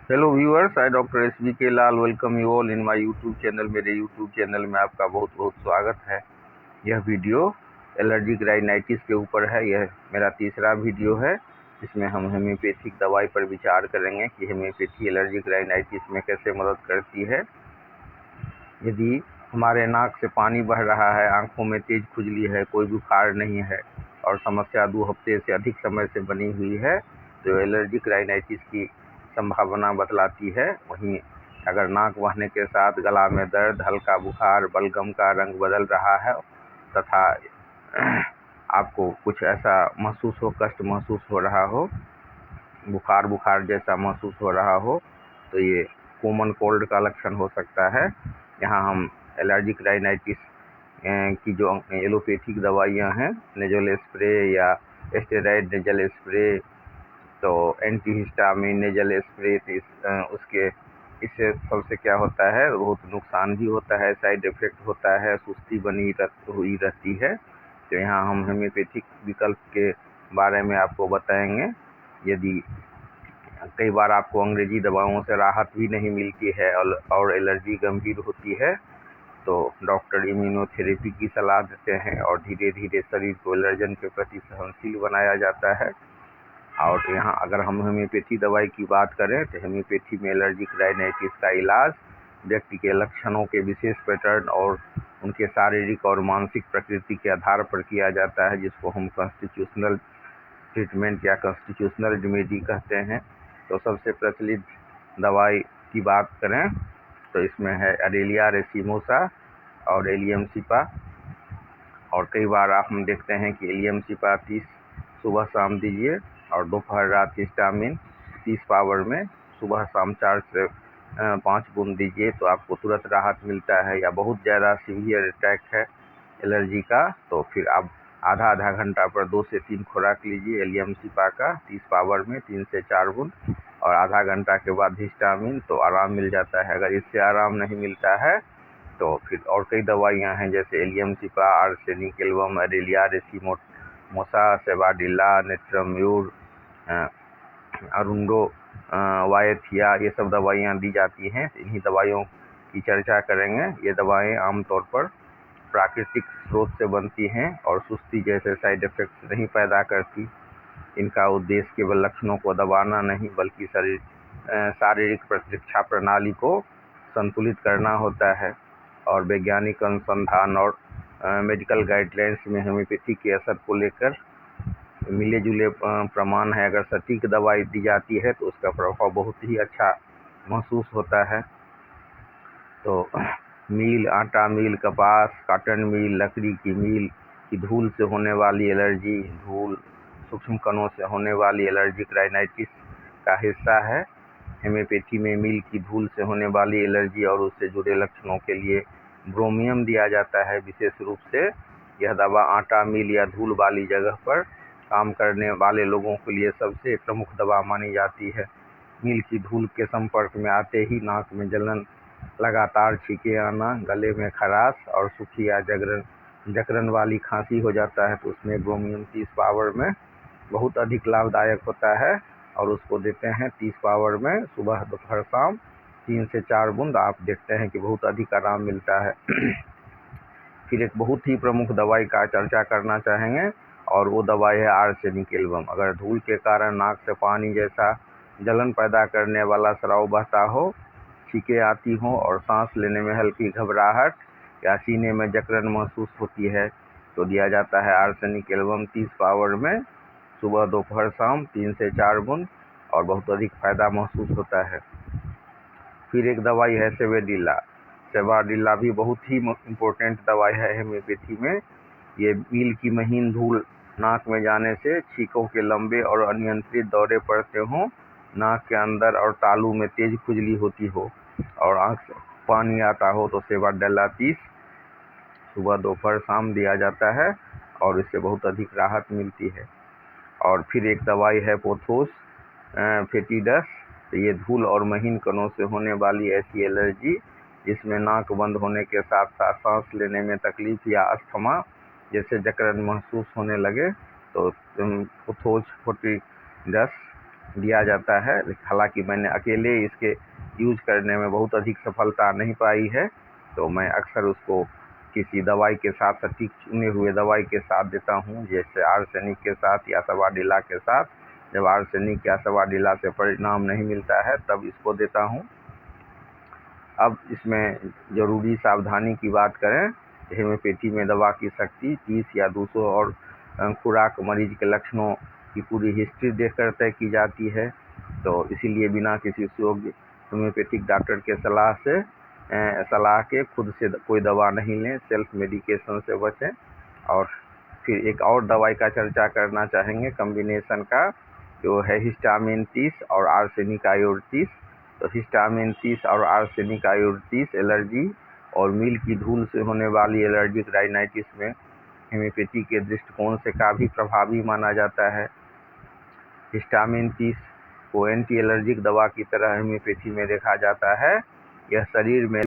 Hello viewers, I doctor SBK Lal welcome you all in my YouTube channel. मेरे YouTube channel में आपका बहुत बहुत स्वागत है। यह वीडियो एलर्जिक राइनाइटिस के ऊपर है। यह मेरा तीसरा वीडियो है। इसमें हम होम्योपैथिक दवाई पर विचार करेंगे कि होम्योपैथी एलर्जिक राइनाइटिस में कैसे मदद करती है। यदि हमारे नाक से पानी बह रहा है, आंखों में तेज खुजली है, कोई बुखार नहीं है और समस्या 2 हफ्ते से अधिक समय से बनी हुई है, तो एलर्जिक राइनाइटिस की संभावना बतलाती है। वहीं अगर नाक बहने के साथ गला में दर्द, हल्का बुखार, बलगम का रंग बदल रहा है तथा आपको कुछ ऐसा महसूस हो, कष्ट महसूस हो रहा हो, बुखार जैसा महसूस हो रहा हो, तो ये कॉमन कोल्ड का लक्षण हो सकता है। यहाँ हम एलर्जिक राइनाइटिस की जो एलोपैथिक दवाइयाँ हैं, नेजल स्प्रे या स्टेरॉइड नेजल स्प्रे, तो एंटीहिस्टामिन नेजल स्प्रे, इससे सबसे क्या होता है, बहुत नुकसान भी होता है, साइड इफेक्ट होता है, सुस्ती बनी हुई रहती है। तो यहाँ हम होम्योपैथिक विकल्प के बारे में आपको बताएंगे। यदि कई बार आपको अंग्रेजी दवाओं से राहत भी नहीं मिलती है और एलर्जी गंभीर होती है, तो डॉक्टर इम्यूनोथेरेपी की सलाह देते हैं और धीरे धीरे शरीर को एलर्जन के प्रति सहनशील बनाया जाता है। और यहाँ अगर हम होम्योपैथी दवाई की बात करें तो होम्योपैथी में एलर्जिक राइनाइटिस का इलाज व्यक्ति के लक्षणों के विशेष पैटर्न और उनके शारीरिक और मानसिक प्रकृति के आधार पर किया जाता है, जिसको हम कॉन्स्टिट्यूशनल ट्रीटमेंट या कॉन्स्टिट्यूशनल रेमेडी कहते हैं। तो सबसे प्रचलित दवाई की बात करें तो इसमें है अरेलिया रेसिमोसा और एलियम सिपा। और कई बार हम देखते हैं कि एलियम सिपा 30 सुबह शाम दीजिए और दोपहर रात हिस्टामिन 30 पावर में सुबह शाम 4 से 5 बूंद दीजिए, तो आपको तुरंत राहत मिलता है। या बहुत ज़्यादा सीवियर अटैक है एलर्जी का, तो फिर आप आधा घंटा पर 2 से 3 खुराक लीजिए एलियम सिपा का 30 पावर में 3 से 4 बूंद, और आधा घंटा के बाद हिस्टामिन, तो आराम मिल जाता है। अगर इससे आराम नहीं मिलता है तो फिर और कई दवाइयाँ हैं, जैसे allium cepa, arsenic album, aralia racemosa, sabadilla, natrum mur, arundo, wyethia, ये सब दवाइयाँ दी जाती हैं। इन्हीं दवाइयों की चर्चा करेंगे। ये दवाएं आमतौर पर प्राकृतिक स्रोत से बनती हैं और सुस्ती जैसे साइड इफेक्ट्स नहीं पैदा करती। इनका उद्देश्य केवल लक्षणों को दबाना नहीं, बल्कि शारीरिक प्रतिरक्षा प्रणाली को संतुलित करना होता है। और वैज्ञानिक अनुसंधान और मेडिकल गाइडलाइंस में होम्योपैथी के असर को लेकर मिले जुले प्रमाण है। अगर सटीक दवाई दी जाती है तो उसका प्रभाव बहुत ही अच्छा महसूस होता है। तो मील, आटा मील, कपास, कॉटन मील, लकड़ी की मील की धूल से होने वाली एलर्जी, धूल, सूक्ष्म कणों से होने वाली एलर्जिक राइनाइटिस का हिस्सा है। होम्योपैथी में मील की धूल से होने वाली एलर्जी और उससे जुड़े लक्षणों के लिए ब्रोमियम दिया जाता है। विशेष रूप से यह दवा आटा मील या धूल वाली जगह पर काम करने वाले लोगों के लिए सबसे प्रमुख दवा मानी जाती है। मील की धूल के संपर्क में आते ही नाक में जलन, लगातार छींके आना, गले में खराश और सूखी या जकड़न वाली खांसी हो जाता है, तो उसमें ब्रोमियम 30 पावर में बहुत अधिक लाभदायक होता है और उसको देते हैं 30 पावर में सुबह दोपहर शाम 3 से 4 बूंद। आप देखते हैं कि बहुत अधिक आराम मिलता है। फिर एक बहुत ही प्रमुख दवाई का चर्चा करना चाहेंगे और वो दवाई है आर्सेनिक एल्बम। अगर धूल के कारण नाक से पानी जैसा जलन पैदा करने वाला स्राव बहता हो, छींकें आती हों और सांस लेने में हल्की घबराहट या सीने में जकड़न महसूस होती है, तो दिया जाता है आर्सेनिक एल्बम 30 पावर में सुबह दोपहर शाम 3 से 4 बूंद, और बहुत अधिक फायदा महसूस होता है। फिर एक दवाई है सेवाडिला भी बहुत ही इम्पोर्टेंट दवाई है होम्योपैथी में। ये मील की महीन धूल नाक में जाने से छींकों के लंबे और अनियंत्रित दौरे पड़ते हों, नाक के अंदर और तालू में तेज खुजली होती हो और आँख से पानी आता हो, तो सेवाडिला 30 सुबह दोपहर शाम दिया जाता है और इससे बहुत अधिक राहत मिलती है। और फिर एक दवाई है पोथोस फेटिडस। तो ये धूल और महीन कणों से होने वाली ऐसी एलर्जी जिसमें नाक बंद होने के साथ साथ सांस लेने में तकलीफ या अस्थमा जैसे जकड़न महसूस होने लगे, तो पोथोस फेटिडस दिया जाता है। हालांकि मैंने अकेले इसके यूज करने में बहुत अधिक सफलता नहीं पाई है, तो मैं अक्सर उसको किसी दवाई के साथ, सटीक चुने हुए दवाई के साथ देता हूँ, जैसे आर्सेनिक के साथ या सवाडिला के साथ। जब आर्सेनिक या सवाडिला से परिणाम नहीं मिलता है तब इसको देता हूँ। अब इसमें ज़रूरी सावधानी की बात करें, हेम्योपैथी में दवा की शक्ति 30 या 200 और खुराक मरीज के लक्षणों की पूरी हिस्ट्री देखकर तय की जाती है। तो इसीलिए बिना किसी योग्य होम्योपैथिक डॉक्टर के सलाह के खुद से कोई दवा नहीं लें, सेल्फ मेडिकेशन से बचें। और फिर एक और दवाई का चर्चा करना चाहेंगे कॉम्बिनेशन का, जो है हिस्टामिन 30 और आर्सेनिक आयोड 30। तो हिस्टामिन 30 और आर्सेनिक आयोड 30 एलर्जी और मील की धूल से होने वाली एलर्जिक राइनाइटिस में हेम्योपैथी के दृष्टिकोण से काफ़ी प्रभावी माना जाता है। हिस्टामिन 30 को एंटी एलर्जिक दवा की तरह हेम्योपैथी में देखा जाता है। यह शरीर में